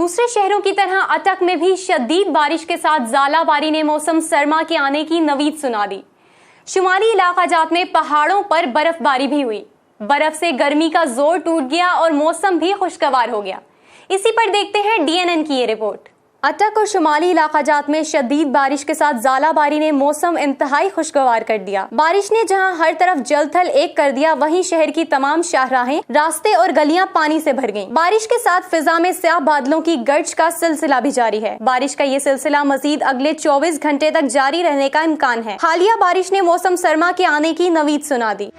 दूसरे शहरों की तरह अटक में भी शदीद बारिश के साथ ज़ालाबारी ने मौसम सरमा के आने की नवीद सुना दी। शुमाली इलाका जात में पहाड़ों पर बर्फबारी भी हुई। बर्फ से गर्मी का जोर टूट गया और मौसम भी खुशगवार हो गया। इसी पर देखते हैं डीएनएन की ये रिपोर्ट। अटक और शुमाली इलाका जात में शदीद बारिश के साथ ज़ालाबारी ने मौसम इंतहाई खुशगवार कर दिया। बारिश ने जहां हर तरफ जल थल एक कर दिया, वहीं शहर की तमाम शाहराहें, रास्ते और गलियां पानी से भर गईं। बारिश के साथ फिजा में स्याह बादलों की गर्ज का सिलसिला भी जारी है। बारिश का ये सिलसिला मजीद अगले 24 घंटे तक जारी रहने का इम्कान है। हालिया बारिश ने मौसम सरमा के आने की नवीद सुना दी।